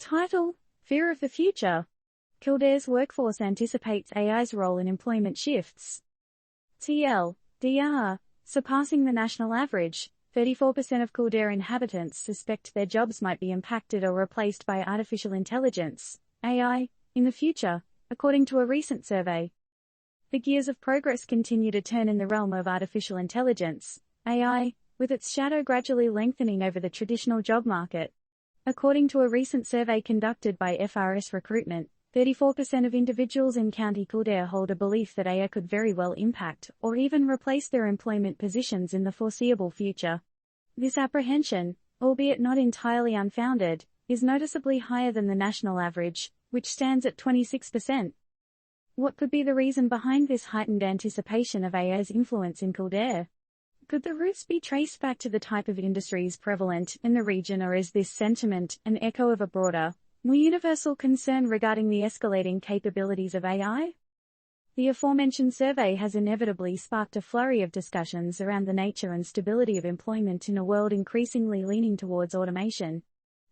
Title: Fear of the Future. Kildare's workforce anticipates AI's role in employment shifts. TLDR: Surpassing the national average. 34% of Kildare inhabitants suspect their jobs might be impacted or replaced by artificial intelligence, AI, in the future, according to a recent survey. The gears of progress continue to turn in the realm of artificial intelligence, AI, with its shadow gradually lengthening over the traditional job market. According to a recent survey conducted by FRS Recruitment, 34% of individuals in County Kildare hold a belief that AI could very well impact or even replace their employment positions in the foreseeable future. This apprehension, albeit not entirely unfounded, is noticeably higher than the national average, which stands at 26%. What could be the reason behind this heightened anticipation of AI's influence in Kildare? Could the roots be traced back to the type of industries prevalent in the region, or is this sentiment an echo of a broader, more universal concern regarding the escalating capabilities of AI? The aforementioned survey has inevitably sparked a flurry of discussions around the nature and stability of employment in a world increasingly leaning towards automation.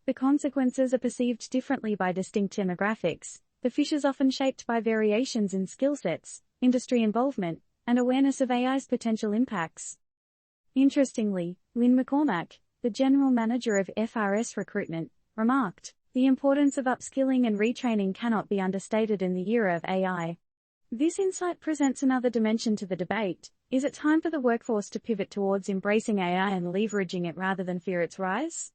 The consequences are perceived differently by distinct demographics, the fissures often shaped by variations in skill sets, industry involvement, and awareness of AI's potential impacts. Interestingly, Lynn McCormack, the general manager of FRS Recruitment, remarked, "The importance of upskilling and retraining cannot be understated in the era of AI." This insight presents another dimension to the debate. Is it time for the workforce to pivot towards embracing AI and leveraging it rather than fear its rise?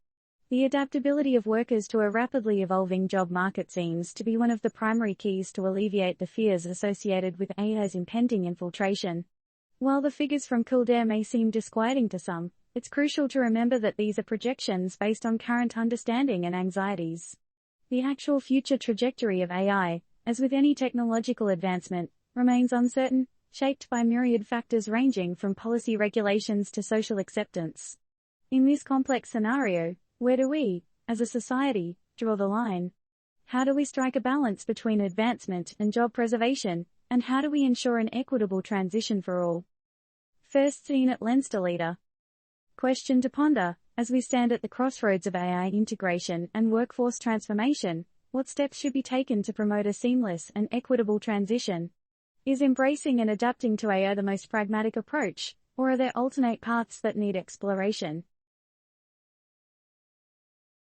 The adaptability of workers to a rapidly evolving job market seems to be one of the primary keys to alleviate the fears associated with AI's impending infiltration. While the figures from Kildare may seem disquieting to some, it's crucial to remember that these are projections based on current understanding and anxieties. The actual future trajectory of AI, as with any technological advancement, remains uncertain, shaped by myriad factors ranging from policy regulations to social acceptance. In this complex scenario, where do we, as a society, draw the line? How do we strike a balance between advancement and job preservation, and how do we ensure an equitable transition for all? First seen at Leinster Leader. Question to ponder: as we stand at the crossroads of AI integration and workforce transformation, what steps should be taken to promote a seamless and equitable transition? Is embracing and adapting to AI the most pragmatic approach, or are there alternate paths that need exploration?